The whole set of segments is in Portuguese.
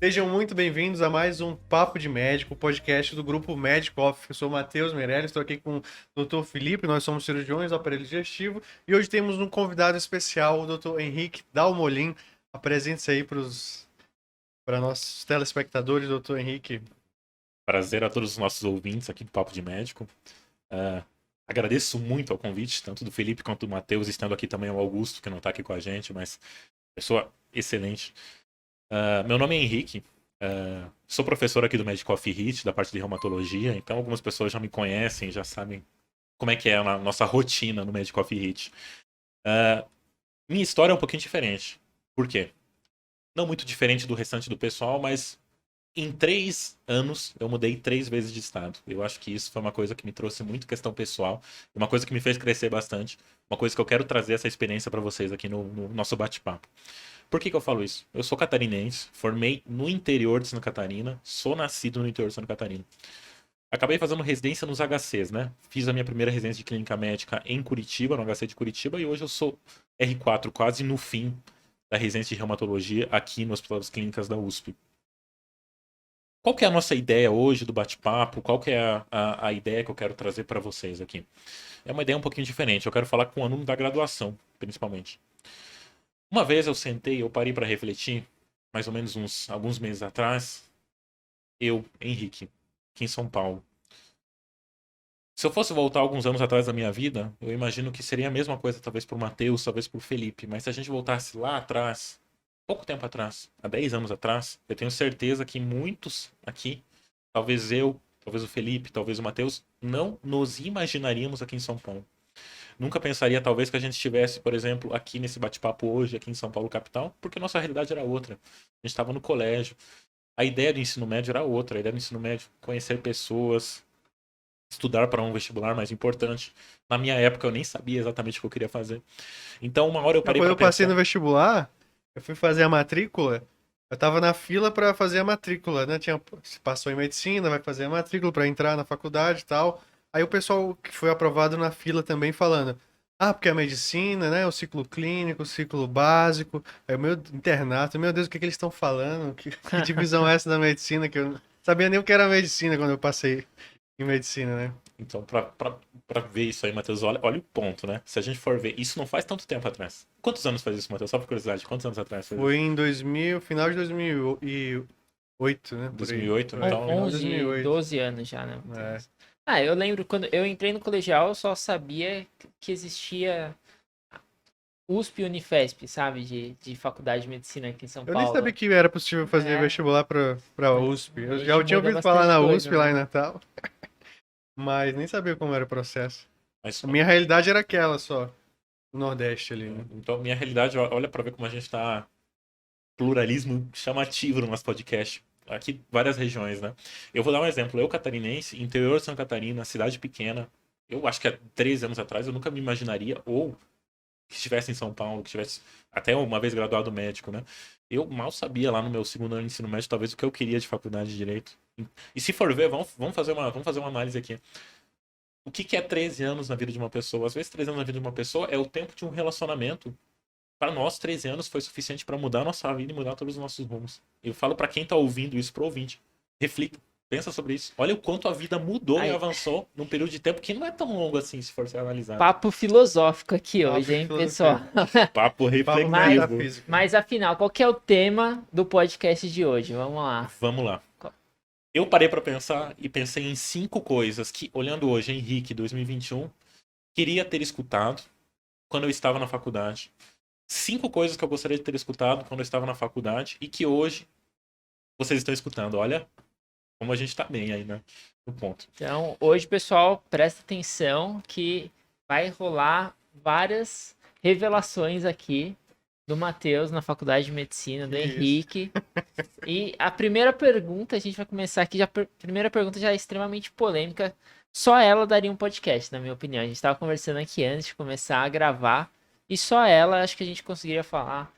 Sejam muito bem-vindos a mais um Papo de Médico, podcast do grupo Médico Off. Eu sou o Matheus Meirelles, estou aqui com o Dr. Felipe, nós somos cirurgiões do aparelho digestivo e hoje temos um convidado especial, o Dr. Henrique Dalmolin. Apresente-se aí para nossos telespectadores, Dr. Henrique. Prazer a todos os nossos ouvintes aqui do Papo de Médico. Ah, Agradeço muito ao convite, tanto do Felipe quanto do Matheus, estando aqui também o Augusto, que não está aqui com a gente, mas pessoa excelente. Meu nome é Henrique, sou professor aqui do Medical Off HIT, da parte de reumatologia, então algumas pessoas já me conhecem, já sabem como é que é a nossa rotina no Medical Off HIT. Minha história é um pouquinho diferente. Por quê? Não muito diferente do restante do pessoal, mas em 3 anos, eu mudei 3 vezes de estado. Eu acho que isso foi uma coisa que me trouxe muito questão pessoal, uma coisa que me fez crescer bastante, uma coisa que eu quero trazer essa experiência para vocês aqui no nosso bate-papo. Por que eu falo isso? Eu sou catarinense, formei no interior de Santa Catarina, sou nascido no interior de Santa Catarina. Acabei fazendo residência nos HCs, né? Fiz a minha primeira residência de clínica médica em Curitiba, no HC de Curitiba, e hoje eu sou R4, quase no fim da residência de reumatologia aqui no Hospital das Clínicas da USP. Qual que é a nossa ideia hoje do bate-papo? Qual que é a ideia que eu quero trazer para vocês aqui? É uma ideia um pouquinho diferente. Eu quero falar com o aluno da graduação, principalmente. Uma vez eu sentei, eu parei para refletir, mais ou menos alguns meses atrás, eu, Henrique, aqui em São Paulo. Se eu fosse voltar alguns anos atrás da minha vida, eu imagino que seria a mesma coisa, talvez para o Matheus, talvez para o Felipe. Mas se a gente voltasse lá atrás, pouco tempo atrás, há 10 anos atrás, eu tenho certeza que muitos aqui, talvez eu, talvez o Felipe, talvez o Matheus, não nos imaginaríamos aqui em São Paulo. Nunca pensaria, talvez, que a gente estivesse, por exemplo, aqui nesse bate-papo hoje, aqui em São Paulo, capital, porque a nossa realidade era outra. A gente estava no colégio. A ideia do ensino médio era outra. A ideia do ensino médio, conhecer pessoas, estudar para um vestibular mais importante. Na minha época, eu nem sabia exatamente o que eu queria fazer. Então, uma hora eu parei Quando para eu passei no pensar. vestibular, eu fui fazer a matrícula, eu tava na fila para fazer a matrícula, né? Se passou em medicina, vai fazer a matrícula para entrar na faculdade e tal. Aí o pessoal que foi aprovado na fila também falando, porque é medicina, né? O ciclo clínico, o ciclo básico, é o meu internato, meu Deus, o que que eles estão falando? Que divisão é essa da medicina que eu não sabia nem o que era medicina quando eu passei em medicina, né? Então, para ver isso aí, Matheus, olha o ponto, né? Se a gente for ver, isso não faz tanto tempo atrás. Quantos anos faz isso, Matheus? Só por curiosidade, quantos anos atrás faz Foi isso? em 2000, final de 2008, né? Por aí. 2008, É, então. final de 11, 2008. 12 anos já, né, É. Matheus? Eu lembro quando eu entrei no colegial, eu só sabia que existia USP e Unifesp, sabe? De faculdade de medicina aqui em São Eu nem sabia Paulo. que era possível fazer É, vestibular pra hoje, USP. Eu já hoje tinha muda ouvido falar bastante na coisa, USP lá em né? Natal, mas nem sabia como era o processo. Mas, A minha realidade era aquela só, no Nordeste ali, né? então, minha realidade, olha para ver como a gente está pluralismo chamativo no nosso podcast. Aqui, várias regiões, né? Eu vou dar um exemplo. Eu, catarinense, interior de Santa Catarina, cidade pequena. Eu acho que há 13 anos atrás eu nunca me imaginaria, ou que estivesse em São Paulo, que estivesse até uma vez graduado médico, né? Eu mal sabia lá no meu segundo ano de ensino médio, talvez, o que eu queria de faculdade de Direito. E se for ver, vamos fazer uma análise aqui. O que é 13 anos na vida de uma pessoa? Às vezes, 13 anos na vida de uma pessoa é o tempo de um relacionamento. Para nós, 13 anos foi suficiente para mudar a nossa vida e mudar todos os nossos rumos. Eu falo para quem tá ouvindo isso, pro ouvinte. Reflita, pensa sobre isso. Olha o quanto a vida mudou e Aí, avançou num período de tempo que não é tão longo assim, se for ser analisado. papo filosófico aqui Papo hoje, de hein, pessoal? filosofia. Papo Papo Mas, reflexivo. metafísico. mas afinal, qual que é o tema do podcast de hoje? Vamos lá. Vamos lá. Eu parei para pensar e pensei em 5 coisas que, olhando hoje, Henrique 2021, queria ter escutado quando eu estava na faculdade. 5 coisas que eu gostaria de ter escutado quando eu estava na faculdade e que hoje vocês estão escutando. Olha como a gente tá bem aí, né? No ponto. Então, hoje, pessoal, presta atenção que vai rolar várias revelações aqui do Matheus na Faculdade de Medicina, do Que isso. Henrique. E a primeira pergunta, a gente vai começar aqui, a primeira pergunta já é extremamente polêmica. Só ela daria um podcast, na minha opinião. A gente estava conversando aqui antes de começar a gravar. E só ela, acho que a gente conseguiria falar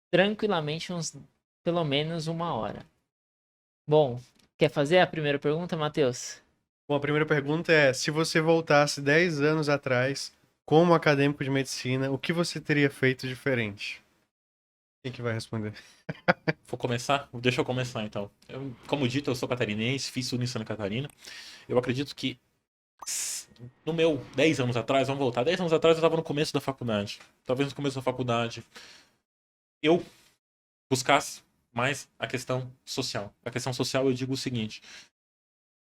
tranquilamente uns, pelo menos 1 hora. Bom, quer fazer a primeira pergunta, Matheus? Bom, a primeira pergunta é: se você voltasse 10 anos atrás, como acadêmico de medicina, o que você teria feito diferente? Quem que vai responder? Vou começar? Deixa eu começar então. Como dito, eu sou catarinense, fiz tudo em Santa Catarina. Eu acredito que no meu 10 anos atrás, vamos voltar, 10 anos atrás eu estava no começo da faculdade. Talvez no começo da faculdade eu buscasse mais a questão social. A questão social eu digo o seguinte: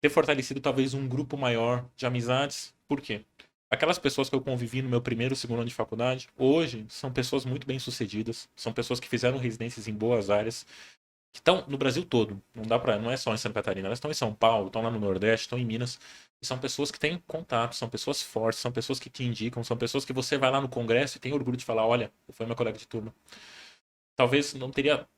ter fortalecido talvez um grupo maior de amizades. Por quê? Aquelas pessoas que eu convivi no meu primeiro, segundo ano de faculdade, hoje são pessoas muito bem-sucedidas, são pessoas que fizeram residências em boas áreas, que estão no Brasil todo. Não é só em Santa Catarina, elas estão em São Paulo, estão lá no Nordeste, estão em Minas. E são pessoas que têm contato, são pessoas fortes, são pessoas que te indicam, são pessoas que você vai lá no congresso e tem orgulho de falar, olha, foi meu colega de turma. Talvez não teria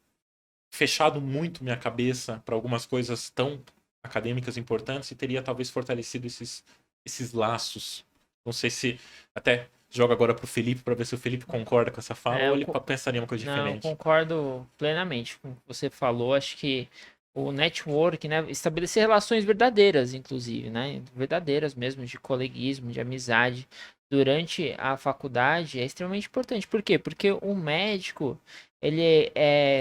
fechado muito minha cabeça para algumas coisas tão acadêmicas importantes e teria talvez fortalecido esses laços. Não sei se até jogo agora pro Felipe para ver se o Felipe concorda com essa fala ou ele pensaria uma coisa Não, eu diferente. concordo plenamente com o que você falou. Acho que o network, né, estabelecer relações verdadeiras, inclusive, né, verdadeiras mesmo, de coleguismo, de amizade, durante a faculdade é extremamente importante. Por quê? Porque o médico,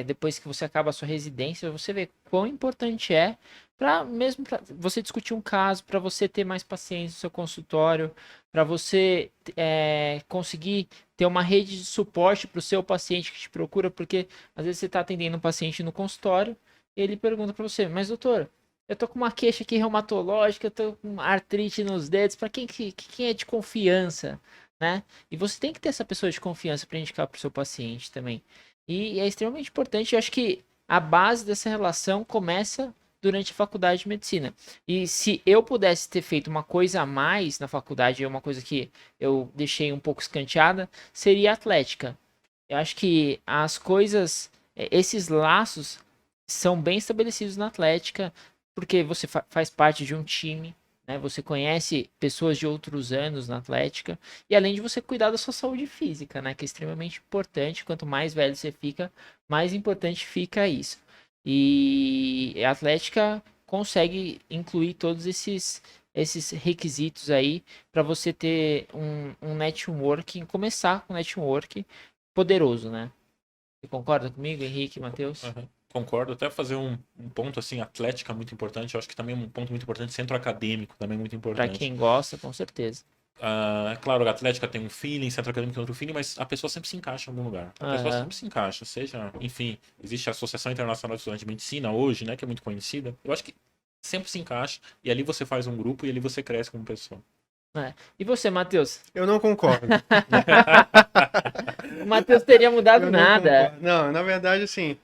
depois que você acaba a sua residência, você vê quão importante é para mesmo pra você discutir um caso, para você ter mais paciência no seu consultório, para você conseguir ter uma rede de suporte para o seu paciente que te procura, porque às vezes você está atendendo um paciente no consultório e ele pergunta para você, mas doutor, eu tô com uma queixa aqui reumatológica, eu tô com artrite nos dedos, para quem é de confiança, né? E você tem que ter essa pessoa de confiança para indicar para o seu paciente também. E é extremamente importante, eu acho que a base dessa relação começa durante a faculdade de medicina. E se eu pudesse ter feito uma coisa a mais na faculdade, uma coisa que eu deixei um pouco escanteada, seria a atlética. Eu acho que as coisas, esses laços são bem estabelecidos na atlética, porque você faz parte de um time, né? Você conhece pessoas de outros anos na atlética, e além de você cuidar da sua saúde física, né? Que é extremamente importante. Quanto mais velho você fica, mais importante fica isso. E a Atlética consegue incluir todos esses requisitos aí para você ter um networking, começar com um network poderoso, né? Você concorda comigo, Henrique, Matheus? Uhum. Concordo, até fazer um ponto assim, atlética muito importante, eu acho que também um ponto muito importante, centro acadêmico também muito Para importante. quem gosta, com certeza. É claro, a Atlética tem um feeling, centro acadêmico tem outro feeling, mas a pessoa sempre se encaixa em algum lugar. A pessoa sempre se encaixa, seja, enfim, existe a Associação Internacional de Estudantes de Medicina hoje, né, que é muito conhecida. Eu acho que sempre se encaixa, e ali você faz um grupo e ali você cresce como pessoa. E você, Matheus? Eu não concordo. O Matheus teria mudado Eu nada. não, na verdade, assim,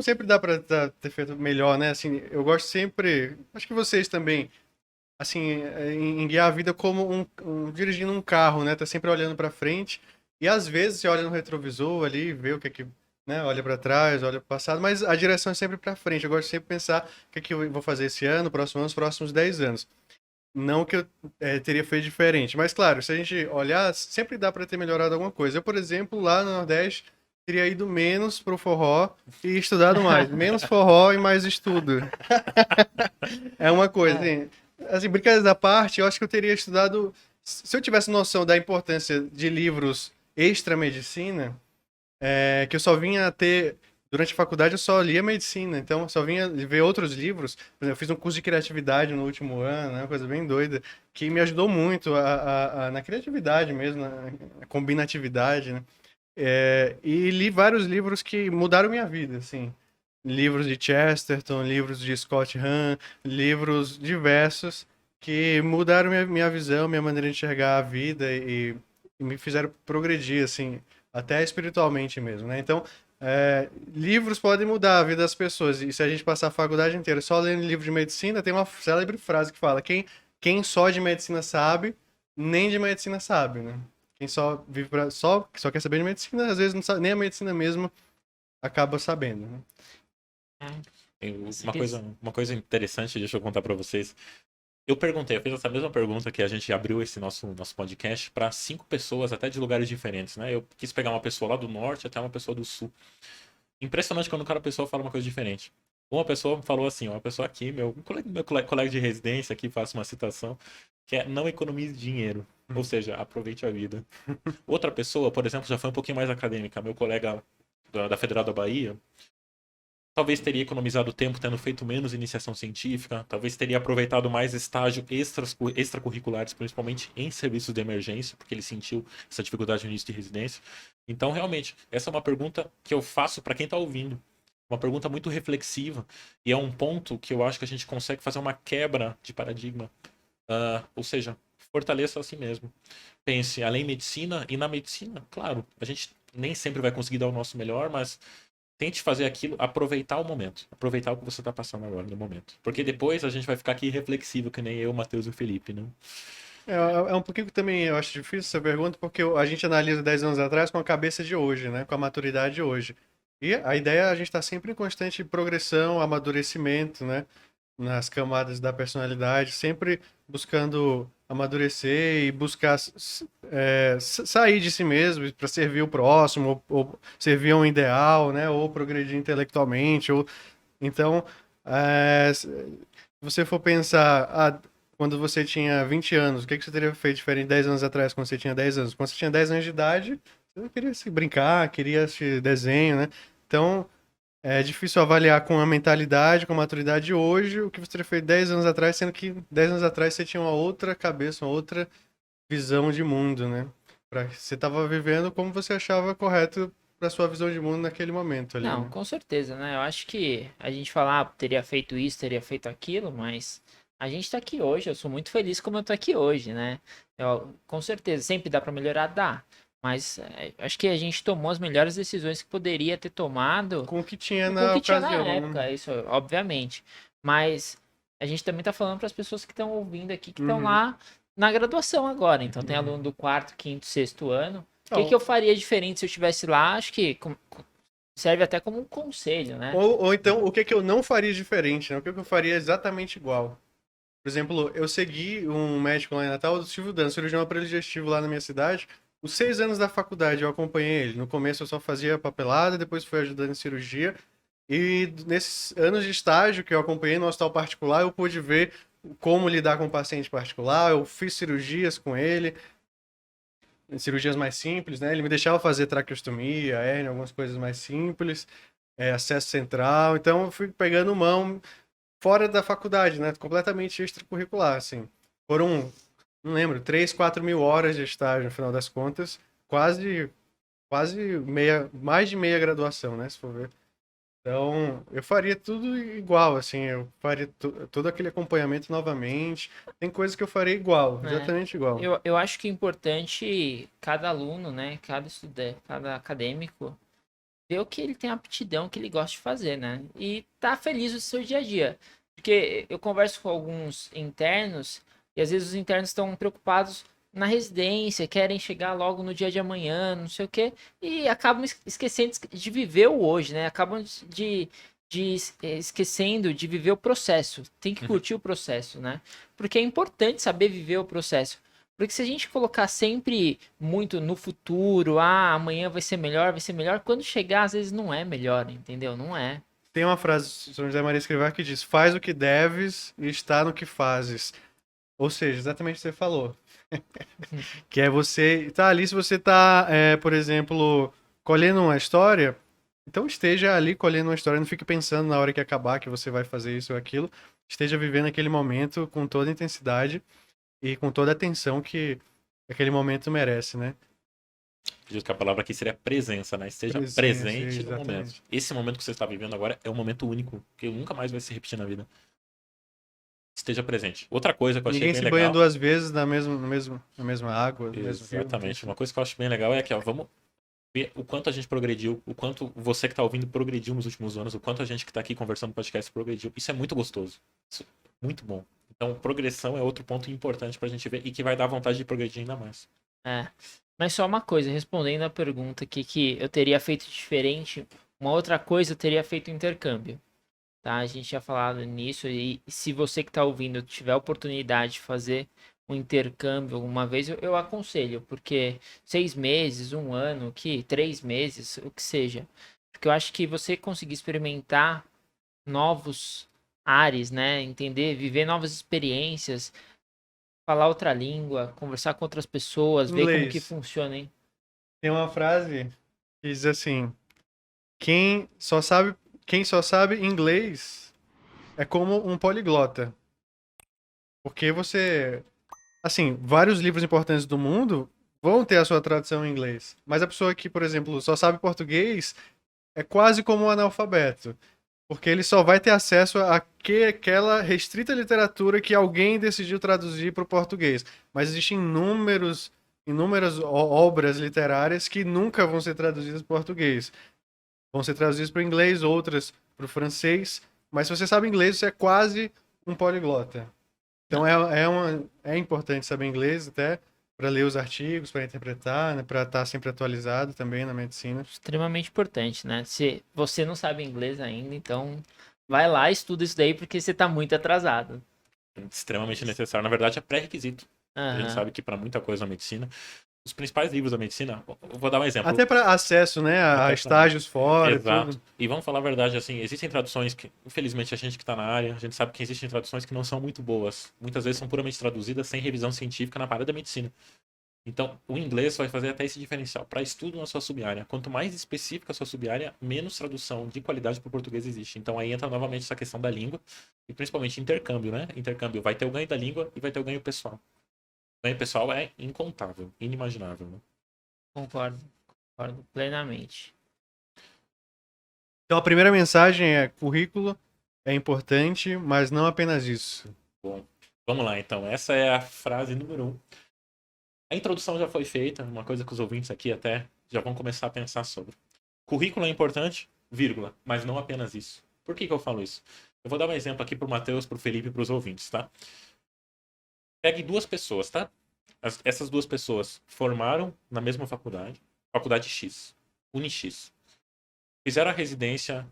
sempre dá pra ter feito melhor, né? Assim, eu gosto sempre, acho que vocês também, assim, em guiar a vida como dirigindo um carro, né? Tá sempre olhando pra frente. E às vezes você olha no retrovisor ali, vê o que é que, né? Olha pra trás, olha pro passado, mas a direção é sempre pra frente. Eu gosto sempre de pensar o que é que eu vou fazer esse ano, próximo ano, os próximos 10 anos. Não que eu teria feito diferente, mas claro, se a gente olhar, sempre dá pra ter melhorado alguma coisa. Eu, por exemplo, lá no Nordeste, teria ido menos pro forró e estudado mais. Menos forró e mais estudo. É uma coisa, assim, brincadeiras da parte, eu acho que eu teria estudado. Se eu tivesse noção da importância de livros extra-medicina, que eu só vinha a ter. Durante a faculdade eu só lia medicina, então eu só vinha ver outros livros. Por exemplo, eu fiz um curso de criatividade no último ano, né, uma coisa bem doida, que me ajudou muito na criatividade mesmo, na combinatividade, né? E li vários livros que mudaram minha vida, assim. Livros de Chesterton, livros de Scott Hahn, livros diversos que mudaram minha visão, minha maneira de enxergar a vida e me fizeram progredir, assim, até espiritualmente mesmo, né? Então, livros podem mudar a vida das pessoas. E se a gente passar a faculdade inteira só lendo livro de medicina, tem uma célebre frase que fala: quem só de medicina sabe, nem de medicina sabe, né? Quem só vive só quer saber de medicina, às vezes não sabe, nem a medicina mesmo acaba sabendo, né? Uma coisa interessante, deixa eu contar pra vocês. Eu fiz essa mesma pergunta que a gente abriu esse nosso podcast para 5 pessoas, até de lugares diferentes, né? Eu quis pegar uma pessoa lá do norte até uma pessoa do sul. Impressionante quando cada pessoa fala uma coisa diferente. Uma pessoa falou assim, uma pessoa aqui, meu colega de residência aqui, faço uma citação, que é: não economize dinheiro. Ou seja, aproveite a vida. Outra pessoa, por exemplo, já foi um pouquinho mais acadêmica. Meu colega da Federal da Bahia, talvez teria economizado tempo tendo feito menos iniciação científica, talvez teria aproveitado mais estágio extracurriculares, principalmente em serviços de emergência, porque ele sentiu essa dificuldade no início de residência. Então, realmente, essa é uma pergunta que eu faço para quem está ouvindo. Uma pergunta muito reflexiva e é um ponto que eu acho que a gente consegue fazer uma quebra de paradigma. Ou seja, fortaleça a si mesmo. Pense além medicina e na medicina, claro, a gente nem sempre vai conseguir dar o nosso melhor, mas tente fazer aquilo, aproveitar o momento. Aproveitar o que você está passando agora no momento. Porque depois a gente vai ficar aqui reflexivo, que nem eu, o Matheus e o Felipe, né? É um pouquinho que também eu acho difícil essa pergunta, porque a gente analisa 10 anos atrás com a cabeça de hoje, né? Com a maturidade de hoje. E a ideia é a gente estar sempre em constante progressão, amadurecimento, né? Nas camadas da personalidade, sempre buscando amadurecer e buscar sair de si mesmo para servir o próximo, ou servir a um ideal, né? Ou progredir intelectualmente, ou então, se você for pensar, quando você tinha 20 anos, o que você teria feito diferente 10 anos atrás, quando você tinha 10 anos? Quando você tinha 10 anos de idade, você queria se brincar, queria assistir desenho, né? Então, é difícil avaliar com a mentalidade, com a maturidade hoje, o que você teria feito 10 anos atrás, sendo que 10 anos atrás você tinha uma outra cabeça, uma outra visão de mundo, né? Você estava vivendo como você achava correto para sua visão de mundo naquele momento ali, Não, né? com certeza, né? Eu acho que a gente falar, teria feito isso, teria feito aquilo, mas a gente tá aqui hoje, eu sou muito feliz como eu tô aqui hoje, né? Com certeza, sempre dá pra melhorar, dá. Mas acho que a gente tomou as melhores decisões que poderia ter tomado Com o que tinha com o na que tinha na ocasião, né? época, isso, obviamente. Mas a gente também tá falando para as pessoas que estão ouvindo aqui, que estão Uhum. lá na graduação agora. Então tem aluno do quarto, quinto, sexto ano. O que Não, eu faria diferente se eu estivesse lá? Acho que serve até como um conselho, né? ou então, o que que eu não faria diferente, né? O que que eu faria exatamente igual? Por exemplo, eu segui um médico lá em Natal, o Silvio Dan, cirurgião aparelho digestivo lá na minha cidade. Os 6 anos da faculdade eu acompanhei ele. No começo eu só fazia papelada, depois fui ajudando em cirurgia. E nesses anos de estágio que eu acompanhei no hospital particular, eu pude ver como lidar com o paciente particular. Eu fiz cirurgias com ele, cirurgias mais simples, né? Ele me deixava fazer traqueostomia, hérnia, algumas coisas mais simples, acesso central. Então eu fui pegando mão fora da faculdade, né? Completamente extracurricular, assim. Foram, não lembro, 3, 4 mil horas de estágio no final das contas, quase meia, mais de meia graduação, né? Se for ver. Então, eu faria tudo igual, assim, eu faria todo aquele acompanhamento novamente. Tem coisas que eu faria igual, É. exatamente igual. Eu acho que é importante cada aluno, né? Cada estudante, cada acadêmico, ver o que ele tem aptidão, o que ele gosta de fazer, né? E tá feliz no seu dia a dia. Porque eu converso com alguns internos e às vezes os internos estão preocupados na residência, querem chegar logo no dia de amanhã, não sei o quê, e acabam esquecendo de viver o hoje, né? Acabam esquecendo de viver o processo. Tem que curtir o processo, né? Porque é importante saber viver o processo. Porque se a gente colocar sempre muito no futuro, amanhã vai ser melhor, quando chegar, às vezes não é melhor, entendeu? Não é. Tem uma frase de São José Maria Escrivá que diz: faz o que deves e está no que fazes. Ou seja, exatamente o que você falou. Que é você tá ali, se você tá, por exemplo, colhendo uma história, então esteja ali colhendo uma história, não fique pensando na hora que acabar que você vai fazer isso ou aquilo. Esteja vivendo aquele momento com toda a intensidade e com toda a atenção que aquele momento merece, né? Acredito que a palavra aqui seria presença, né? Esteja Presença, presente no momento. exatamente. Esse momento que você está vivendo agora é um momento único, que nunca mais vai se repetir na vida. Esteja presente. Outra coisa que eu achei Ninguém bem se banha legal. 2 vezes na mesma água, no mesmo rio. Exatamente. Uma coisa que eu acho bem legal é que, ó, vamos ver o quanto a gente progrediu, o quanto você que está ouvindo progrediu nos últimos anos, o quanto a gente que está aqui conversando no podcast progrediu. Isso é muito gostoso. Isso é muito bom. Então, progressão é outro ponto importante pra gente ver e que vai dar vontade de progredir ainda mais. É. Mas só uma coisa, respondendo a pergunta que eu teria feito diferente, uma outra coisa eu teria feito intercâmbio. Tá? A gente tinha falado nisso e se você que está ouvindo tiver a oportunidade de fazer um intercâmbio alguma vez, eu aconselho, porque 6 meses, um ano, 3 meses, o que seja. Porque eu acho que você conseguir experimentar novos ares, né? Entender, viver novas experiências, falar outra língua, conversar com outras pessoas, ver como que Inglês. funciona, hein? Tem uma frase que diz assim: quem só sabe, quem só sabe inglês é como um poliglota. Porque você, assim, vários livros importantes do mundo vão ter a sua tradução em inglês. Mas a pessoa que, por exemplo, só sabe português é quase como um analfabeto. Porque ele só vai ter acesso àquela restrita literatura que alguém decidiu traduzir para o português. Mas existem inúmeras obras literárias que nunca vão ser traduzidas para o português. Vão ser traduzidas para o inglês, outras para o francês. Mas se você sabe inglês, você é quase um poliglota. Então é importante saber inglês até para ler os artigos, para interpretar, né, para estar sempre atualizado também na medicina. Extremamente importante, né? Se você não sabe inglês ainda, então vai lá e estuda isso daí porque você tá muito atrasado. Extremamente necessário. Na verdade, é pré-requisito. A gente Aham. sabe que para muita coisa na medicina, os principais livros da medicina, eu vou dar um exemplo. Até para acesso, né, a Até pra... estágios fora e Exato. tudo. E vamos falar a verdade, assim, existem traduções que, infelizmente, a gente que está na área, a gente sabe que existem traduções que não são muito boas. Muitas vezes são puramente traduzidas sem revisão científica na área da medicina. Então, o inglês vai fazer até esse diferencial. Para estudo na sua sub-área, quanto mais específica a sua sub-área, menos tradução de qualidade para o português existe. Então, aí entra novamente essa questão da língua e principalmente intercâmbio, né? Intercâmbio vai ter o ganho da língua e vai ter o ganho pessoal. O ganho pessoal é incontável, inimaginável, né? Concordo plenamente. Então a primeira mensagem é: currículo é importante, mas não apenas isso. Bom, vamos lá então. Essa é a frase número 1. A introdução já foi feita, uma coisa que os ouvintes aqui até já vão começar a pensar sobre. Currículo é importante, vírgula, mas não apenas isso. Por que eu falo isso? Eu vou dar um exemplo aqui pro Matheus, pro Felipe e pros ouvintes, tá? Pegue duas pessoas, tá? Essas duas pessoas formaram na mesma faculdade, faculdade X, Unix. Fizeram a residência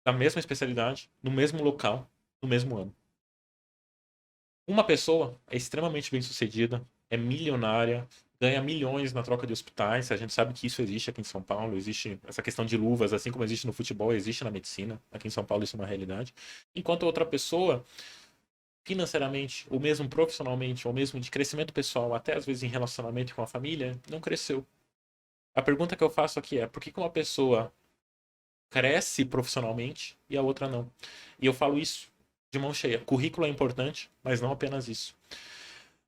da mesma especialidade, no mesmo local, no mesmo ano. Uma pessoa é extremamente bem-sucedida, é milionária, ganha milhões na troca de hospitais. A gente sabe que isso existe aqui em São Paulo. Existe essa questão de luvas, assim como existe no futebol, existe na medicina. Aqui em São Paulo isso é uma realidade. Enquanto a outra pessoa, financeiramente, ou mesmo profissionalmente, ou mesmo de crescimento pessoal, até às vezes em relacionamento com a família, não cresceu. A pergunta que eu faço aqui é: por que uma pessoa cresce profissionalmente e a outra não? E eu falo isso de mão cheia. Currículo é importante, mas não apenas isso.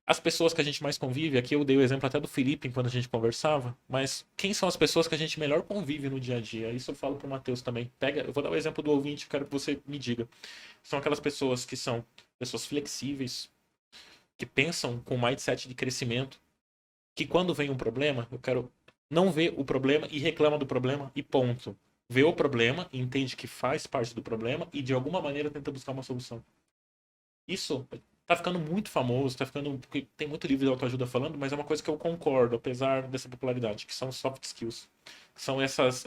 As pessoas que a gente mais convive, aqui eu dei o exemplo até do Felipe enquanto a gente conversava, mas quem são as pessoas que a gente melhor convive no dia a dia? Isso eu falo pro Matheus também. Eu vou dar o exemplo do ouvinte, quero que você me diga. São aquelas pessoas que são pessoas flexíveis, que pensam com mindset de crescimento, que quando vem um problema, eu quero não ver o problema e reclama do problema e ponto. Vê o problema, entende que faz parte do problema e de alguma maneira tenta buscar uma solução. Isso tá ficando muito famoso, tá ficando. Porque tem muito livro de autoajuda falando, mas é uma coisa que eu concordo, apesar dessa popularidade, que são soft skills. São essas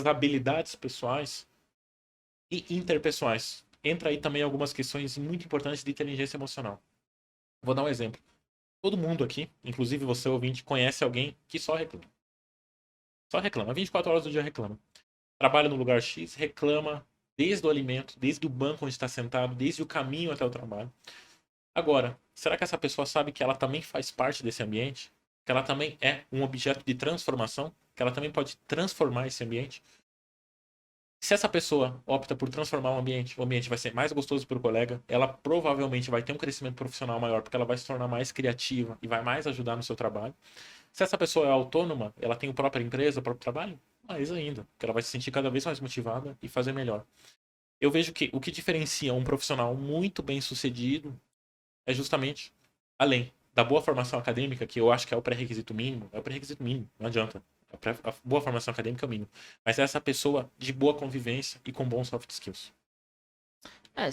habilidades pessoais e interpessoais. Entra aí também algumas questões muito importantes de inteligência emocional. Vou dar um exemplo. Todo mundo aqui, inclusive você ouvinte, conhece alguém que só reclama. Só reclama. 24 horas do dia reclama. Trabalha no lugar X, reclama desde o alimento, desde o banco onde está sentado, desde o caminho até o trabalho. Agora, será que essa pessoa sabe que ela também faz parte desse ambiente? Que ela também é um objeto de transformação? Que ela também pode transformar esse ambiente? Se essa pessoa opta por transformar o ambiente vai ser mais gostoso para o colega, ela provavelmente vai ter um crescimento profissional maior, porque ela vai se tornar mais criativa e vai mais ajudar no seu trabalho. Se essa pessoa é autônoma, ela tem a própria empresa, o próprio trabalho, mais ainda, porque ela vai se sentir cada vez mais motivada e fazer melhor. Eu vejo que o que diferencia um profissional muito bem sucedido é justamente além da boa formação acadêmica, que eu acho que é o pré-requisito mínimo, não adianta. A boa formação acadêmica é o mínimo. Mas é essa pessoa de boa convivência e com bons soft skills.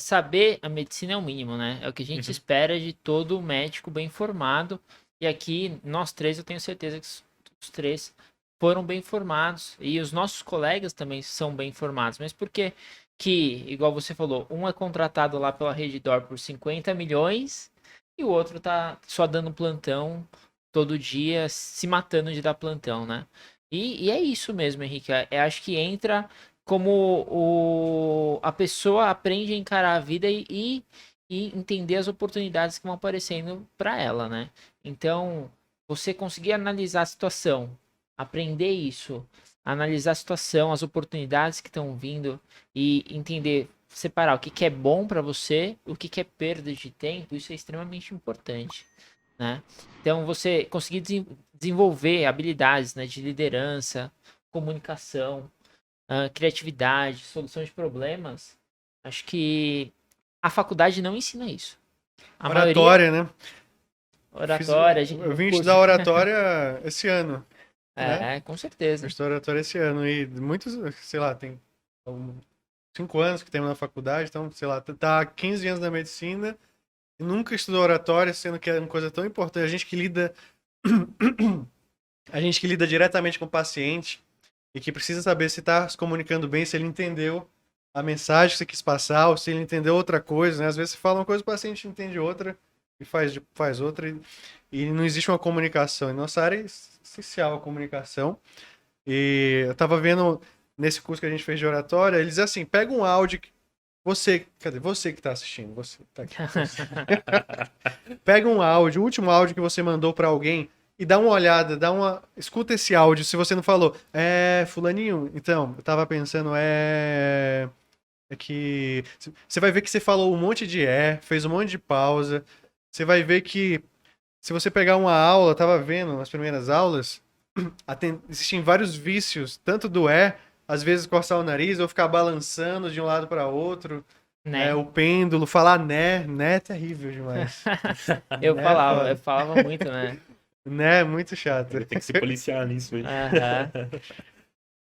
Saber a medicina é o mínimo, né? É o que a gente Uhum. espera de todo médico bem formado. E aqui, nós três, eu tenho certeza que os três foram bem formados. E os nossos colegas também são bem formados. Mas por que, igual você falou, um é contratado lá pela Redditor por 50 milhões e o outro tá só dando plantão todo dia, se matando de dar plantão, né? E é isso mesmo, Henrique. Acho que entra como a pessoa aprende a encarar a vida e e entender as oportunidades que vão aparecendo para ela, né? Então, você conseguir analisar a situação, aprender isso, analisar a situação, as oportunidades que estão vindo e entender, separar o que que é bom para você, o que que é perda de tempo, isso é extremamente importante, né? Então, você conseguir desenvolver habilidades, né, de liderança, comunicação, criatividade, solução de problemas, acho que a faculdade não ensina isso. A maioria, Oratória, né? oratória, Eu o vim curso. estudar oratória esse ano, né? É, com Eu certeza. estudo oratória esse ano e muitos, sei lá, tem 5 anos que terminou na faculdade, então, sei lá, tá há 15 anos na medicina e nunca estudou oratória, sendo que é uma coisa tão importante. A gente que lida diretamente com o paciente e que precisa saber se está se comunicando bem, se ele entendeu a mensagem que você quis passar, ou se ele entendeu outra coisa, né? Às vezes você fala uma coisa, o paciente entende outra e faz outra e não existe uma comunicação. Em nossa área é essencial a comunicação. E eu tava vendo nesse curso que a gente fez de oratória, eles dizem assim, pega um áudio cadê? Você que tá assistindo, você tá aqui. Pega um áudio, o último áudio que você mandou pra alguém e dá uma olhada, escuta esse áudio, se você não falou, fulaninho, então, eu tava pensando, é que você vai ver que você falou um monte de fez um monte de pausa. Você vai ver que se você pegar uma aula, eu tava vendo nas primeiras aulas, existem vários vícios, tanto do às vezes coçar o nariz ou ficar balançando de um lado para outro, Né? o pêndulo, falar né é terrível demais. Eu Né é falava, eu foda. falava muito, né? Né é muito chato. Ele tem que se policiar nisso aí. Aham.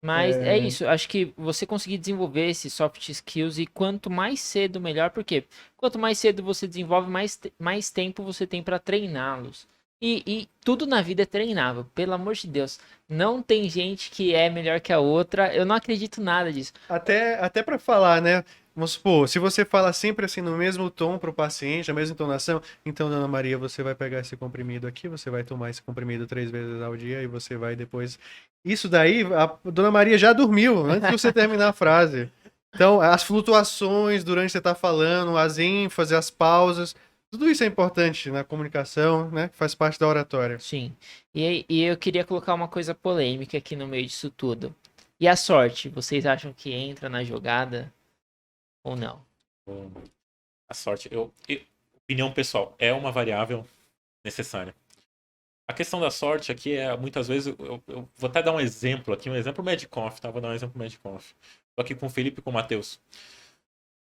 Mas é É, isso, acho que você conseguir desenvolver esses soft skills e quanto mais cedo, melhor, porque quanto mais cedo você desenvolve, mais tempo você tem para treiná-los. E tudo na vida é treinável, pelo amor de Deus. Não tem gente que é melhor que a outra, eu não acredito nada disso. até para falar, né? Vamos supor, se você fala sempre assim no mesmo tom pro paciente, a mesma entonação, então, Dona Maria, você vai pegar esse comprimido aqui, você vai tomar esse comprimido 3 vezes ao dia e você vai depois. Isso daí, a Dona Maria já dormiu antes de você terminar a frase. Então, as flutuações durante que você tá falando, as ênfases, as pausas, tudo isso é importante na comunicação, né? Faz parte da oratória. Sim. E eu queria colocar uma coisa polêmica aqui no meio disso tudo. E a sorte, vocês acham que entra na jogada ou não? Bom, a sorte, opinião pessoal, é uma variável necessária. A questão da sorte aqui é, muitas vezes, eu vou até dar um exemplo aqui, um exemplo Medcoff, tá? Vou dar um exemplo Medcoff. Tô aqui com o Felipe e com o Matheus.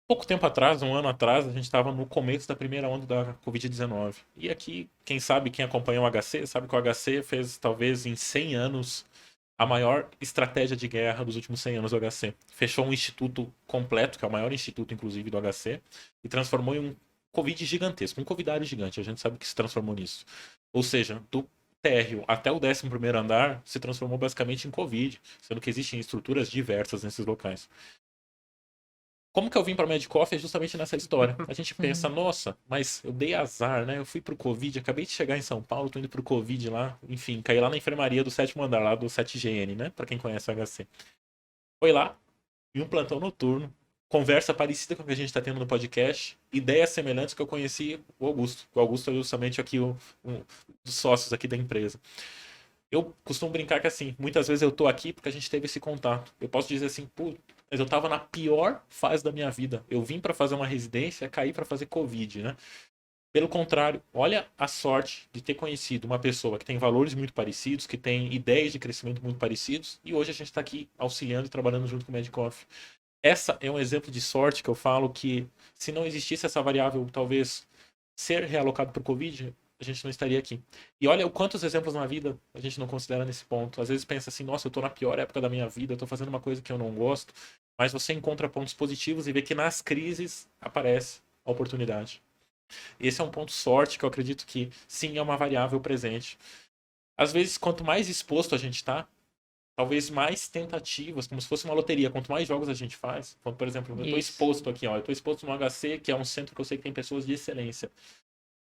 Pouco tempo atrás, um ano atrás, a gente estava no começo da primeira onda da Covid-19. E aqui, quem sabe, quem acompanha o HC, sabe que o HC fez, talvez, em 100 anos, a maior estratégia de guerra dos últimos 100 anos do HC. Fechou um instituto completo, que é o maior instituto, inclusive, do HC, e transformou em um Covid gigantesco, um covidário gigante. A gente sabe que se transformou nisso. Ou seja, do térreo até o 11º andar se transformou basicamente em Covid, sendo que existem estruturas diversas nesses locais. Como que eu vim para Medcoff é justamente nessa história. A gente pensa, nossa, mas eu dei azar, né? Eu fui pro Covid, acabei de chegar em São Paulo, tô indo pro Covid lá, enfim, caí lá na enfermaria do 7º andar, lá do 7GN, né? Para quem conhece o HC. Foi lá, em um plantão noturno, conversa parecida com a que a gente está tendo no podcast, ideias semelhantes que eu conheci o Augusto. O Augusto é justamente aqui um dos sócios aqui da empresa. Eu costumo brincar que assim, muitas vezes eu tô aqui porque a gente teve esse contato. Eu posso dizer assim, pô, mas eu tava na pior fase da minha vida. Eu vim para fazer uma residência, caí para fazer Covid, né? Pelo contrário, olha a sorte de ter conhecido uma pessoa que tem valores muito parecidos, que tem ideias de crescimento muito parecidos, e hoje a gente está aqui auxiliando e trabalhando junto com o Medcoff. Essa é um exemplo de sorte que eu falo que, se não existisse essa variável, talvez ser realocado para o Covid, a gente não estaria aqui. E olha o quantos exemplos na vida a gente não considera nesse ponto. Às vezes pensa assim, nossa, eu estou na pior época da minha vida, eu estou fazendo uma coisa que eu não gosto, mas você encontra pontos positivos e vê que nas crises aparece a oportunidade. Esse é um ponto sorte que eu acredito que, sim, é uma variável presente. Às vezes, quanto mais exposto a gente está, talvez mais tentativas, como se fosse uma loteria. Quanto mais jogos a gente faz, como, por exemplo, eu estou Isso. exposto aqui, ó, eu estou exposto no HC, que é um centro que eu sei que tem pessoas de excelência.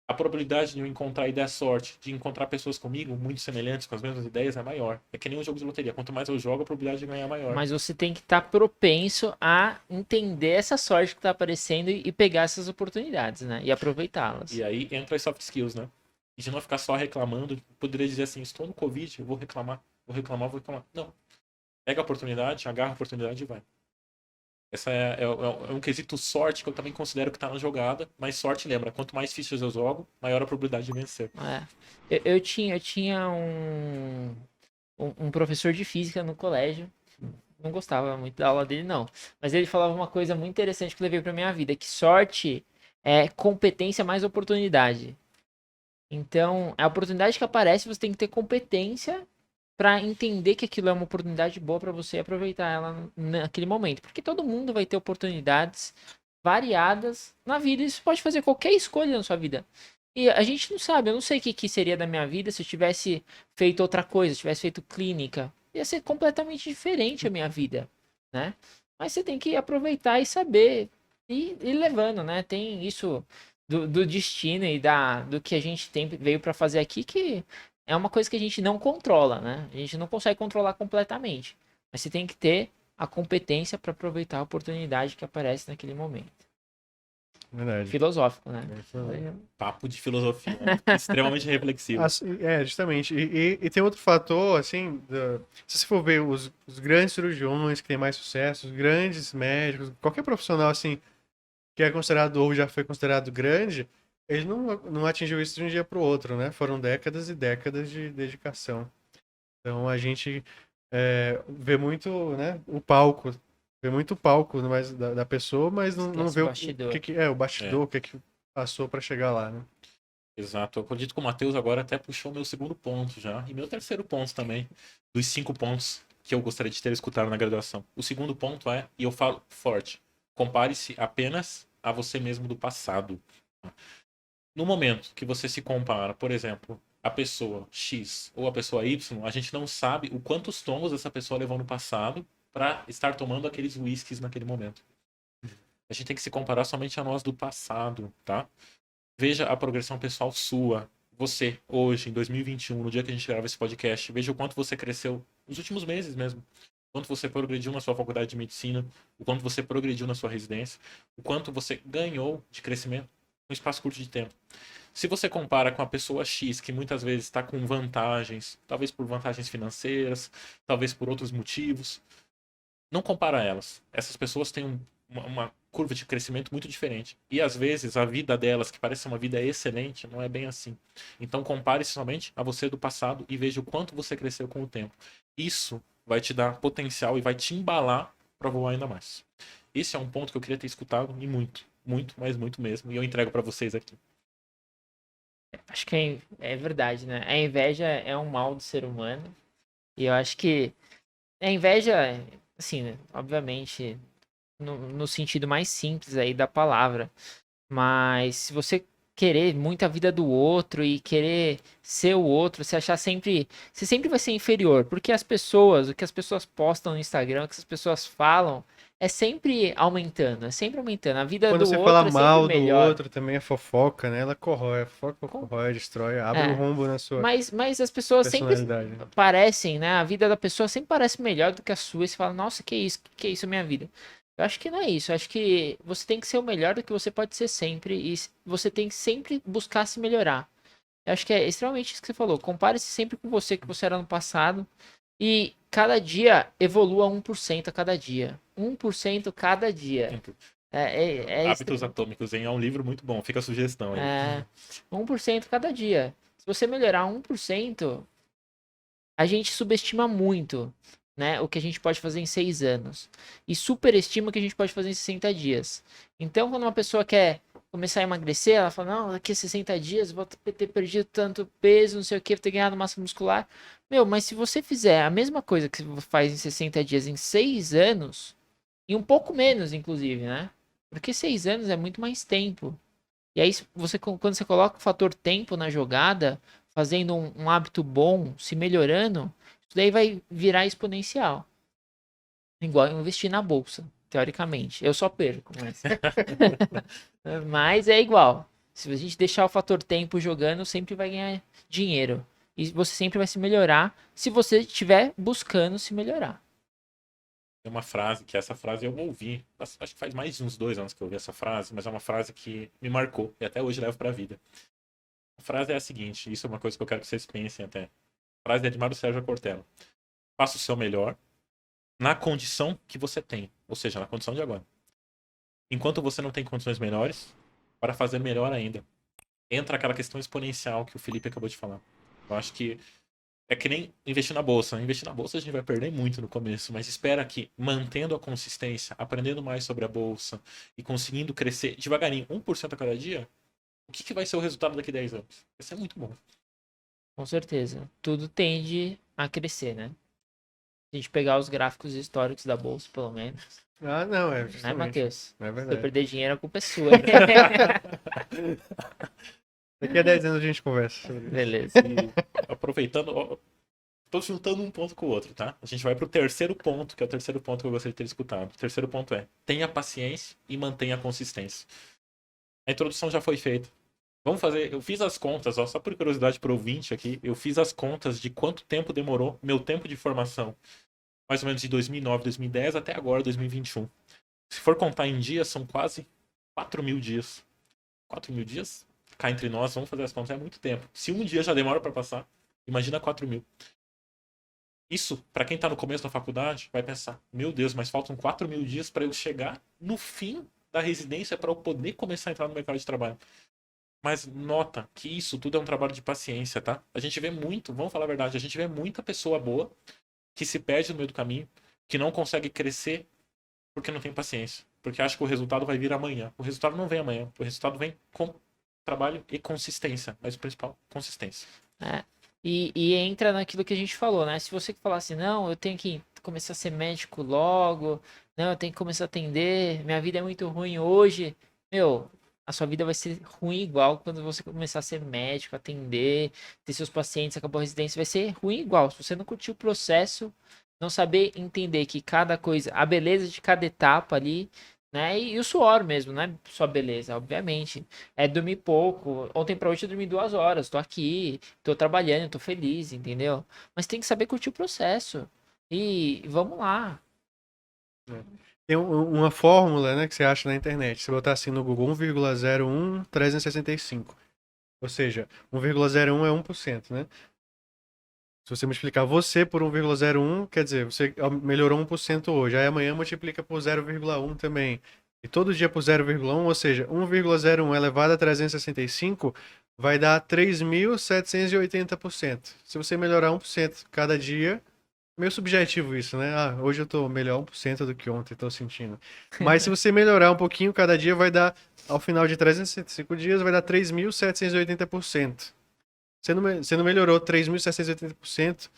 a probabilidade de eu encontrar e dar sorte, de encontrar pessoas comigo, muito semelhantes, com as mesmas ideias, é maior. É que nem um jogo de loteria. Quanto mais eu jogo, a probabilidade de ganhar é maior. Mas você tem que estar propenso a entender essa sorte que tá aparecendo e pegar essas oportunidades, né? E aproveitá-las. E aí entra as soft skills, né? E de não ficar só reclamando, poderia dizer assim, estou no Covid, eu vou reclamar, vou reclamar, vou reclamar. Não. Pega a oportunidade, agarra a oportunidade e vai. Essa é um quesito sorte que eu também considero que tá na jogada, mas sorte, lembra, quanto mais fichas eu jogo, maior a probabilidade de vencer. Eu tinha um professor de física no colégio. Não gostava muito da aula dele, não. Mas ele falava uma coisa muito interessante que eu levei pra minha vida, que sorte é competência mais oportunidade. Então, a oportunidade que aparece, você tem que ter competência pra entender que aquilo é uma oportunidade boa pra você aproveitar ela naquele momento. Porque todo mundo vai ter oportunidades variadas na vida e você pode fazer qualquer escolha na sua vida. E a gente não sabe, eu não sei o que seria da minha vida se eu tivesse feito outra coisa, se tivesse feito clínica. Ia ser completamente diferente a minha vida, né? Mas você tem que aproveitar e saber e ir levando, né? Tem isso do destino e do que a gente veio pra fazer aqui, que é uma coisa que a gente não controla, né? A gente não consegue controlar completamente. Mas você tem que ter a competência para aproveitar a oportunidade que aparece naquele momento. Verdade. Filosófico, né? Papo de filosofia, extremamente reflexivo. Justamente. E tem outro fator, assim, se você for ver os grandes cirurgiões que têm mais sucesso, os grandes médicos, qualquer profissional, assim, que é considerado ou já foi considerado grande, ele não atingiu isso de um dia para o outro, né? Foram décadas e décadas de dedicação. Então a gente vê muito, né, o palco, vê muito o palco mas da pessoa, mas não vê o bastidor. que o bastidor, o que passou para chegar lá, né? Exato. Eu acredito que o Matheus agora até puxou meu segundo ponto já. E meu terceiro ponto também. Dos 5 pontos que eu gostaria de ter escutado na graduação. O segundo ponto é, e eu falo forte, compare-se apenas a você mesmo do passado. No momento que você se compara, por exemplo, a pessoa X ou a pessoa Y, a gente não sabe o quantos tomos essa pessoa levou no passado para estar tomando aqueles whiskies naquele momento. A gente tem que se comparar somente a nós do passado, tá? Veja a progressão pessoal sua. Você, hoje, em 2021, no dia que a gente grava esse podcast, veja o quanto você cresceu nos últimos meses mesmo. O quanto você progrediu na sua faculdade de medicina, o quanto você progrediu na sua residência, o quanto você ganhou de crescimento num espaço curto de tempo. Se você compara com a pessoa X, que muitas vezes está com vantagens, talvez por vantagens financeiras, talvez por outros motivos, não compara elas. Essas pessoas têm uma curva de crescimento muito diferente. E às vezes a vida delas, que parece uma vida excelente, não é bem assim. Então compare-se somente a você do passado e veja o quanto você cresceu com o tempo. Isso vai te dar potencial e vai te embalar para voar ainda mais. Esse é um ponto que eu queria ter escutado e muito, mas muito mesmo. E eu entrego para vocês aqui. Acho que é verdade, né? A inveja é um mal do ser humano. E eu acho que a inveja, assim, né? Obviamente, no sentido mais simples aí da palavra. Mas se você querer muito a vida do outro e querer ser o outro, você achar sempre. Você sempre vai ser inferior. Porque as pessoas, o que as pessoas postam no Instagram, o que as pessoas falam, é sempre aumentando. É sempre aumentando. A vida Quando do você outro fala é sempre mal do melhor. outro, também é fofoca, né? Ela corrói, fofoca corrói, destrói, abre um É. rombo na sua Mas as pessoas sempre personalidade, né? parecem, né? A vida da pessoa sempre parece melhor do que a sua. E você fala, nossa, que é isso, minha vida? Eu acho que não é isso. Eu acho que você tem que ser o melhor do que você pode ser sempre. E você tem que sempre buscar se melhorar. Eu acho que é extremamente isso que você falou. Compare-se sempre com você que você era no passado. E cada dia evolua 1% a cada dia. 1% cada dia. Hábitos Atômicos, hein? É um livro muito bom. Fica a sugestão aí. 1% cada dia. Se você melhorar 1%, a gente subestima muito, né, o que a gente pode fazer em 6 anos. E superestima o que a gente pode fazer em 60 dias. Então, quando uma pessoa quer começar a emagrecer, ela fala, não, daqui a 60 dias vou ter perdido tanto peso, não sei o que, vou ter ganhado massa muscular. Meu, mas se você fizer a mesma coisa que você faz em 60 dias em 6 anos, e um pouco menos, inclusive, né? Porque 6 anos é muito mais tempo. E aí, quando você coloca o fator tempo na jogada, fazendo um hábito bom, se melhorando, isso daí vai virar exponencial. Igual investir na bolsa, teoricamente. Eu só perco, mas. Mas é igual. Se a gente deixar o fator tempo jogando, sempre vai ganhar dinheiro. E você sempre vai se melhorar se você estiver buscando se melhorar. Tem uma frase, que essa frase eu ouvi, acho que faz mais de uns 2 anos que eu ouvi essa frase, mas é uma frase que me marcou e até hoje levo pra vida. A frase é a seguinte, isso é uma coisa que eu quero que vocês pensem até. A frase é de Mário Sérgio Cortella. Faça o seu melhor na condição que você tem, ou seja, na condição de agora. Enquanto você não tem condições melhores, para fazer melhor ainda. Entra aquela questão exponencial que o Felipe acabou de falar. Eu acho que é que nem investir na bolsa. Investir na bolsa a gente vai perder muito no começo, mas espera que, mantendo a consistência, aprendendo mais sobre a bolsa e conseguindo crescer devagarinho, 1% a cada dia, o que vai ser o resultado daqui a 10 anos? Vai ser muito bom. Com certeza. Tudo tende a crescer, né? Se a gente pegar os gráficos históricos da bolsa, pelo menos. Ah, não, é Né, justamente. Matheus? É Se eu verdade. perder dinheiro, a culpa é sua. Daqui a 10 anos a gente conversa sobre isso. Beleza. E aproveitando, tô juntando um ponto com o outro, tá? A gente vai pro terceiro ponto, que é o terceiro ponto que eu gostaria de ter escutado. O terceiro ponto é: tenha paciência e mantenha a consistência. A introdução já foi feita. Vamos fazer. Eu fiz as contas, ó, só por curiosidade pro ouvinte aqui. Eu fiz as contas de quanto tempo demorou meu tempo de formação. Mais ou menos de 2009, 2010 até agora, 2021. Se for contar em dias, são quase 4.000 dias. 4.000 dias? Cá entre nós, vamos fazer as contas, é muito tempo. Se um dia já demora para passar, imagina 4.000. Isso, para quem tá no começo da faculdade, vai pensar: meu Deus, mas faltam 4.000 dias para eu chegar no fim da residência para eu poder começar a entrar no mercado de trabalho. Mas nota que isso tudo é um trabalho de paciência, tá? A gente vê muito, vamos falar a verdade, a gente vê muita pessoa boa que se perde no meio do caminho, que não consegue crescer porque não tem paciência. Porque acha que o resultado vai vir amanhã. O resultado não vem amanhã. O resultado vem com trabalho e consistência. Mas o principal, consistência. É. E entra naquilo que a gente falou, né? Se você falar assim, não, eu tenho que começar a ser médico logo, não, eu tenho que começar a atender, minha vida é muito ruim hoje, meu, a sua vida vai ser ruim igual quando você começar a ser médico, atender, ter seus pacientes, acabou a residência, vai ser ruim igual. Se você não curtir o processo, não saber entender que cada coisa, a beleza de cada etapa ali, né? E o suor mesmo, não é só beleza, obviamente. É dormir pouco. Ontem pra hoje eu dormi 2 horas. Tô aqui, tô trabalhando, tô feliz, entendeu? Mas tem que saber curtir o processo. E vamos lá. Tem uma fórmula, né, que você acha na internet. Você botar assim no Google 1,01 365. Ou seja, 1,01 é 1%, né? Se você multiplicar você por 1,01, quer dizer, você melhorou 1% hoje. Aí amanhã multiplica por 0,1 também. E todo dia por 0,1, ou seja, 1,01 elevado a 365 vai dar 3.780%. Se você melhorar 1% cada dia, meio subjetivo isso, né? Ah, hoje eu tô melhor 1% do que ontem, tô sentindo. Mas se você melhorar um pouquinho cada dia, vai dar, ao final de 365 dias, vai dar 3.780%. Você não melhorou 3.780%,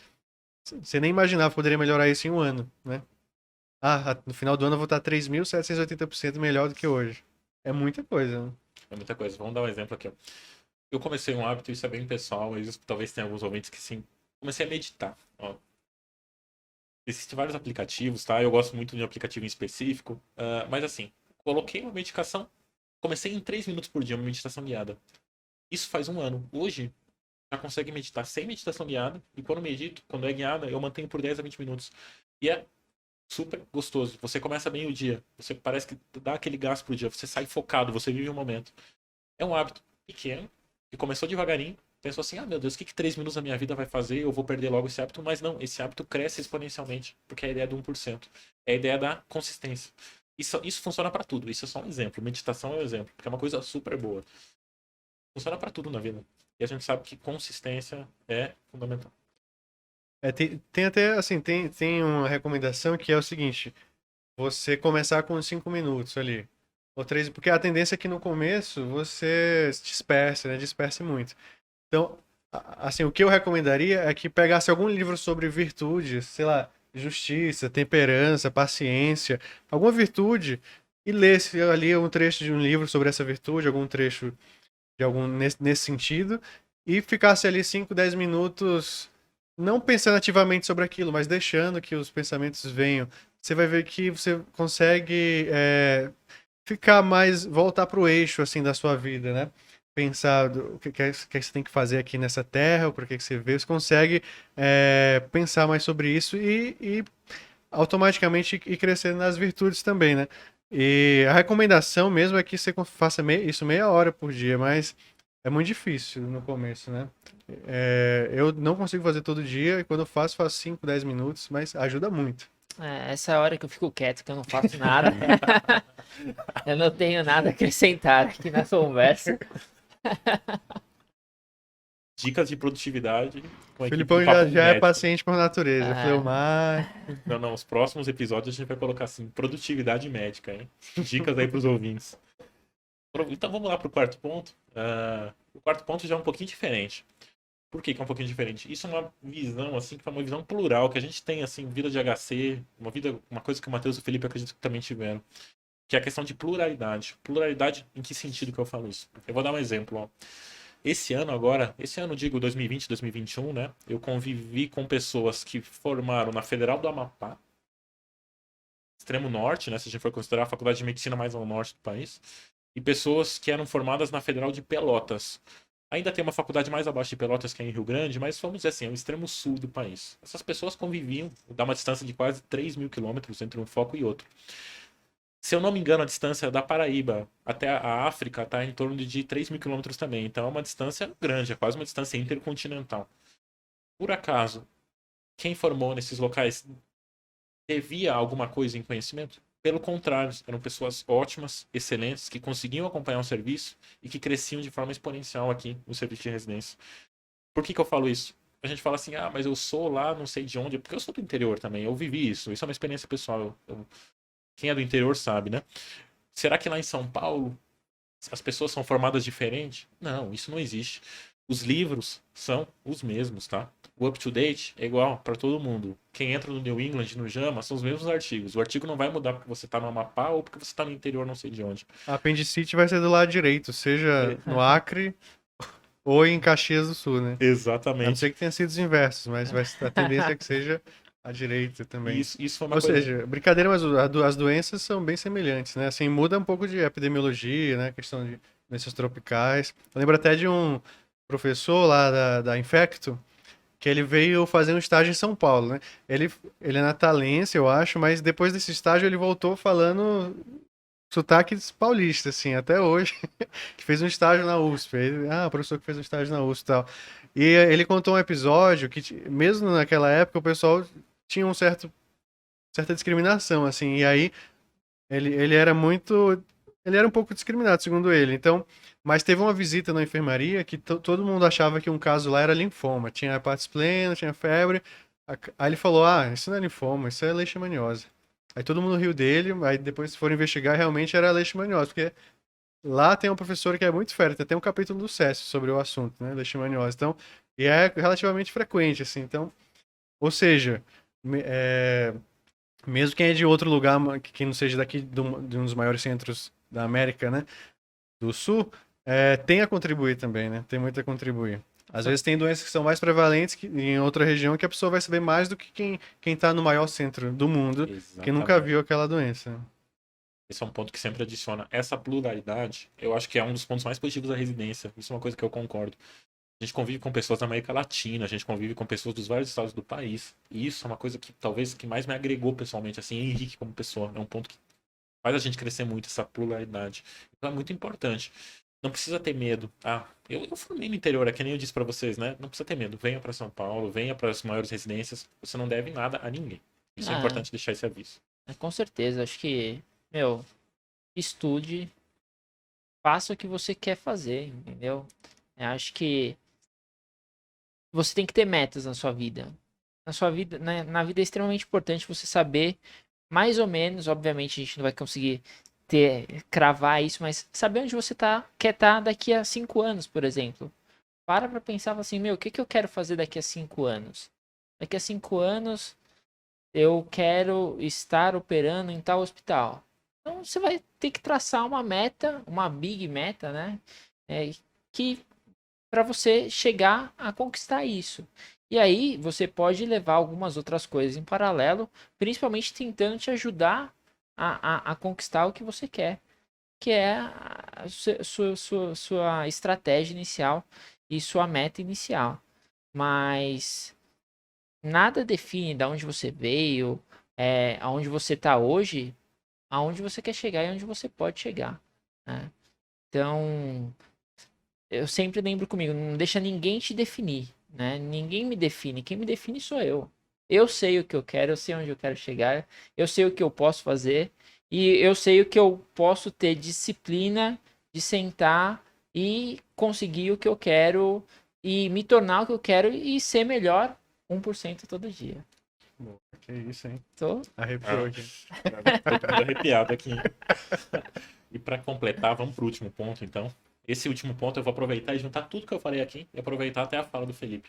você nem imaginava que poderia melhorar isso em um ano, né? Ah, no final do ano eu vou estar 3.780% melhor do que hoje. É muita coisa, né? É muita coisa. Vamos dar um exemplo aqui, ó. Eu comecei um hábito, isso é bem pessoal, mas talvez tenha alguns ouvintes que sim. Comecei a meditar, ó. Existem vários aplicativos, tá? Eu gosto muito de um aplicativo em específico. Mas assim, coloquei uma meditação, comecei em 3 minutos por dia, uma meditação guiada. Isso faz um ano. Hoje, já consegue meditar sem meditação guiada. E quando medito, quando é guiada, eu mantenho por 10 a 20 minutos. E é super gostoso. Você começa bem o dia. Você parece que dá aquele gás pro dia. Você sai focado, você vive o momento. É um hábito pequeno, que começou devagarinho. Pensou assim: ah, meu Deus, o que 3 minutos da minha vida vai fazer? Eu vou perder logo esse hábito. Mas não, esse hábito cresce exponencialmente. Porque é a ideia do 1%. É a ideia da consistência. Isso funciona para tudo. Isso é só um exemplo. Meditação é um exemplo. Porque é uma coisa super boa. Funciona para tudo na vida. E a gente sabe que consistência é fundamental. Tem até, assim, tem uma recomendação que é o seguinte: você começar com 5 minutos ali. Ou 3, porque a tendência é que no começo você se disperse, né? Disperse muito. Então, assim, o que eu recomendaria é que pegasse algum livro sobre virtudes, sei lá, justiça, temperança, paciência, alguma virtude, e lesse ali um trecho de um livro sobre essa virtude, algum trecho de algum nesse sentido, e ficasse ali 5, 10 minutos, não pensando ativamente sobre aquilo, mas deixando que os pensamentos venham. Você vai ver que você consegue ficar mais, voltar pro eixo, assim, da sua vida, né? pensar o que você tem que fazer aqui nessa terra, o porquê que você veio, você consegue pensar mais sobre isso e automaticamente ir crescendo nas virtudes também, né? E a recomendação mesmo é que você faça isso meia hora por dia, mas é muito difícil no começo, né? Eu não consigo fazer todo dia, e quando eu faço 5, 10 minutos, mas ajuda muito. Essa é a hora que eu fico quieto, que eu não faço nada. Eu não tenho nada a acrescentar aqui na conversa. Dicas de produtividade com O a equipe do Filipão Papo de já é Médico. paciente por natureza, fleumático. Não, os próximos episódios a gente vai colocar assim, produtividade médica, hein? Dicas aí pros ouvintes. Então vamos lá pro quarto ponto. O quarto ponto já é um pouquinho diferente. Por que é um pouquinho diferente? Isso é uma visão, assim, que é uma visão plural, que a gente tem, assim, vida de HC, uma coisa que o Matheus e o Felipe acredito que também tiveram, que é a questão de pluralidade. Pluralidade, em que sentido que eu falo isso? Eu vou dar um exemplo, ó. Esse ano, digo 2020, 2021, né? Eu convivi com pessoas que formaram na Federal do Amapá, extremo norte, né? Se a gente for considerar a faculdade de medicina mais ao norte do país, e pessoas que eram formadas na Federal de Pelotas. Ainda tem uma faculdade mais abaixo de Pelotas, que é em Rio Grande, mas vamos dizer assim, é o extremo sul do país. Essas pessoas conviviam, dá uma distância de quase 3.000 quilômetros entre um foco e outro. Se eu não me engano, a distância da Paraíba até a África está em torno de 3.000 quilômetros também. Então é uma distância grande, é quase uma distância intercontinental. Por acaso, quem formou nesses locais devia alguma coisa em conhecimento? Pelo contrário, eram pessoas ótimas, excelentes, que conseguiam acompanhar o serviço e que cresciam de forma exponencial aqui no serviço de residência. Por que eu falo isso? A gente fala assim, mas eu sou lá, não sei de onde, porque eu sou do interior também, eu vivi isso, isso é uma experiência pessoal. Quem é do interior sabe, né? Será que lá em São Paulo as pessoas são formadas diferente? Não, isso não existe. Os livros são os mesmos, tá? O up-to-date é igual para todo mundo. Quem entra no New England, no JAMA, são os mesmos artigos. O artigo não vai mudar porque você está no Amapá ou porque você está no interior, não sei de onde. A apendicite vai ser do lado direito, seja no Acre ou em Caxias do Sul, né? A não Exatamente. ser que tenha sido os inversos, mas a tendência é que seja à direita também. Isso foi uma Ou coisa... seja, brincadeira, mas as doenças são bem semelhantes, né? Assim, muda um pouco de epidemiologia, né? Questão de doenças tropicais. Eu lembro até de um professor lá da Infecto, que ele veio fazer um estágio em São Paulo, né? Ele é natalense, eu acho, mas depois desse estágio ele voltou falando sotaques paulistas, assim, até hoje, que fez um estágio na USP. O professor que fez um estágio na USP e tal. E ele contou um episódio que, mesmo naquela época, o pessoal tinha certa discriminação, assim, e aí ele era muito... Ele era um pouco discriminado, segundo ele. Então, mas teve uma visita na enfermaria que todo mundo achava que um caso lá era linfoma. Tinha hepatitis plena, tinha febre. Aí ele falou, isso não é linfoma, isso é leishmaniose. Aí todo mundo riu dele, aí depois foram investigar, realmente era leishmaniose, porque lá tem uma professora que é muito fértil, tem até um capítulo do SESC sobre o assunto, né, leishmaniose. Então, e é relativamente frequente, assim, então, ou seja, mesmo quem é de outro lugar, que não seja daqui de um dos maiores centros da América, né, do Sul, tem a contribuir também, né, tem muito a contribuir. Às vezes tem doenças que são mais prevalentes em outra região que a pessoa vai saber mais do que quem tá no maior centro do mundo, que nunca viu aquela doença. Esse é um ponto que sempre adiciona. Essa pluralidade, eu acho que é um dos pontos mais positivos da residência. Isso é uma coisa que eu concordo. A gente convive com pessoas da América Latina, a gente convive com pessoas dos vários estados do país. E isso é uma coisa que talvez que mais me agregou pessoalmente, assim, Henrique como pessoa. É um ponto que faz a gente crescer muito, essa pluralidade. Então é muito importante. Não precisa ter medo. Eu formei no interior, é que nem eu disse pra vocês, né? Não precisa ter medo. Venha pra São Paulo, venha para as maiores residências. Você não deve nada a ninguém. Isso é importante deixar esse aviso. Com certeza, acho que, estude, faça o que você quer fazer, entendeu? Eu acho que você tem que ter metas na sua vida. Na sua vida, na vida é extremamente importante você saber, mais ou menos, obviamente a gente não vai conseguir cravar isso, mas saber onde você quer estar daqui a 5 anos, por exemplo. Para pensar assim, o que eu quero fazer daqui a 5 anos? Daqui a 5 anos eu quero estar operando em tal hospital. Então você vai ter que traçar uma meta, uma big meta, né? Que para você chegar a conquistar isso. E aí você pode levar algumas outras coisas em paralelo, principalmente tentando te ajudar a conquistar o que você quer. que é a sua estratégia inicial e sua meta inicial. Mas nada define de onde você veio, aonde você está hoje, aonde você quer chegar e onde você pode chegar, né? Então, eu sempre lembro comigo, não deixa ninguém te definir, né? Ninguém me define, quem me define sou eu. Eu sei o que eu quero, eu sei onde eu quero chegar, eu sei o que eu posso fazer e eu sei o que eu posso ter disciplina de sentar e conseguir o que eu quero e me tornar o que eu quero e ser melhor 1% todo dia. Boa, que isso, hein? Tô? Arrepiou aqui. Tô todo arrepiado aqui. E para completar, vamos pro último ponto, então. Esse último ponto eu vou aproveitar e juntar tudo que eu falei aqui e aproveitar até a fala do Felipe.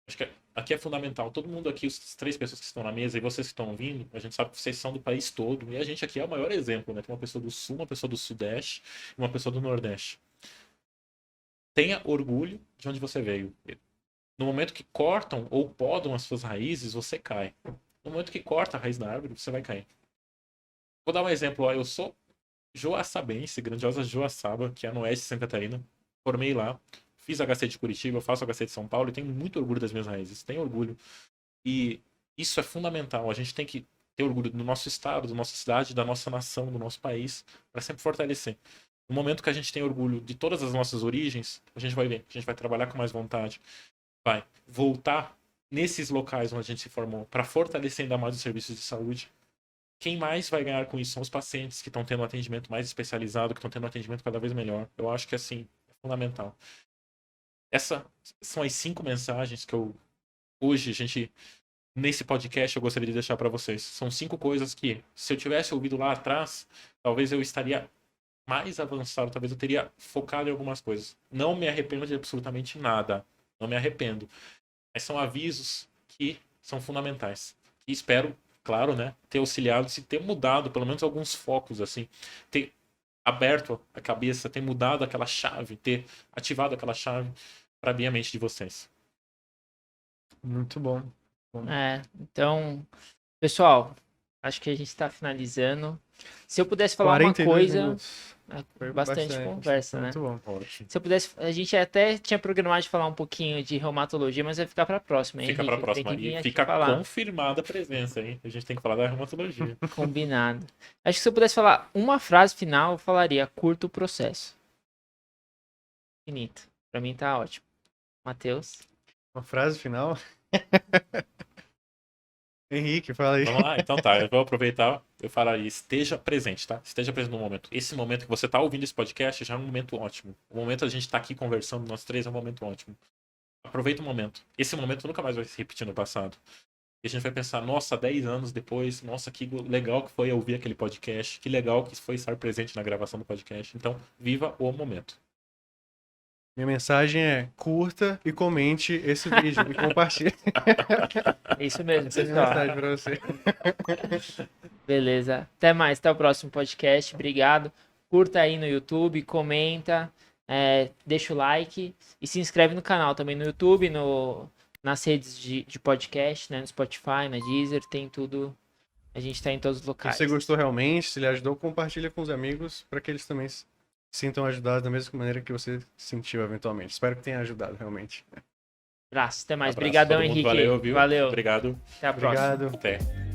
Acho que aqui é fundamental. Todo mundo aqui, as 3 pessoas que estão na mesa e vocês que estão ouvindo, a gente sabe que vocês são do país todo. E a gente aqui é o maior exemplo, né? Tem uma pessoa do Sul, uma pessoa do Sudeste e uma pessoa do Nordeste. Tenha orgulho de onde você veio. No momento que cortam ou podam as suas raízes, você cai. No momento que corta a raiz da árvore, você vai cair. Vou dar um exemplo. Ó. Eu sou joaçabense, grandiosa Joaçaba, que é no oeste de Santa Catarina. Formei lá. Fiz HC de Curitiba, eu faço HC de São Paulo e tenho muito orgulho das minhas raízes. Tenho orgulho. E isso é fundamental. A gente tem que ter orgulho do nosso estado, da nossa cidade, da nossa nação, do nosso país, para sempre fortalecer. No momento que a gente tem orgulho de todas as nossas origens, a gente vai ver, a gente vai trabalhar com mais vontade, vai voltar nesses locais onde a gente se formou para fortalecer ainda mais os serviços de saúde. Quem mais vai ganhar com isso são os pacientes que estão tendo um atendimento mais especializado, que estão tendo um atendimento cada vez melhor. Eu acho que assim é fundamental. Essas são as 5 mensagens que hoje, nesse podcast, eu gostaria de deixar para vocês. São 5 coisas que, se eu tivesse ouvido lá atrás, talvez eu estaria mais avançado, talvez eu teria focado em algumas coisas. Não me arrependo de absolutamente nada. Não me arrependo. Mas são avisos que são fundamentais. E espero, claro, né, ter auxiliado, se ter mudado pelo menos alguns focos, assim, ter aberto a cabeça, ter mudado aquela chave, ter ativado aquela chave para abrir a mente de vocês. Muito bom. Então, pessoal, acho que a gente está finalizando. Se eu pudesse falar uma 42 coisa, minutos. Foi bastante conversa, né? Muito bom. Ótimo. Se eu pudesse, a gente até tinha programado de falar um pouquinho de reumatologia, mas vai ficar para a próxima, hein, Fica para a Henrique? próxima. Tem que vir E aqui fica falar. confirmada a presença, hein? A gente tem que falar da reumatologia. Combinado. Acho que se eu pudesse falar uma frase final, eu falaria curta o processo. Finito. Para mim tá ótimo. Matheus? Uma frase final. Henrique, fala aí. Vamos lá? Então tá, eu vou aproveitar, eu falaria, esteja presente, tá? Esteja presente no momento. Esse momento que você tá ouvindo esse podcast já é um momento ótimo. O momento a gente tá aqui conversando, nós 3, é um momento ótimo. Aproveita o momento. Esse momento nunca mais vai se repetir no passado. E a gente vai pensar, nossa, 10 anos depois, nossa, que legal que foi ouvir aquele podcast, que legal que foi estar presente na gravação do podcast. Então, viva o momento. Minha mensagem é: curta e comente esse vídeo e compartilhe. É isso mesmo, Essa é a pessoal. mensagem pra você. Beleza. Até mais. Até o próximo podcast. Obrigado. Curta aí no YouTube, comenta, deixa o like e se inscreve no canal também no YouTube, nas redes de podcast, né? No Spotify, na Deezer, tem tudo. A gente tá em todos os Se locais. você gostou realmente, se ele ajudou, compartilha com os amigos para que eles também se sintam ajudados da mesma maneira que você se sentiu eventualmente. Espero que tenha ajudado realmente. Abraço. Até mais. Abraço, Obrigadão, todo mundo. Henrique. Valeu, viu? Valeu. Obrigado. Até a próxima. Obrigado. Até.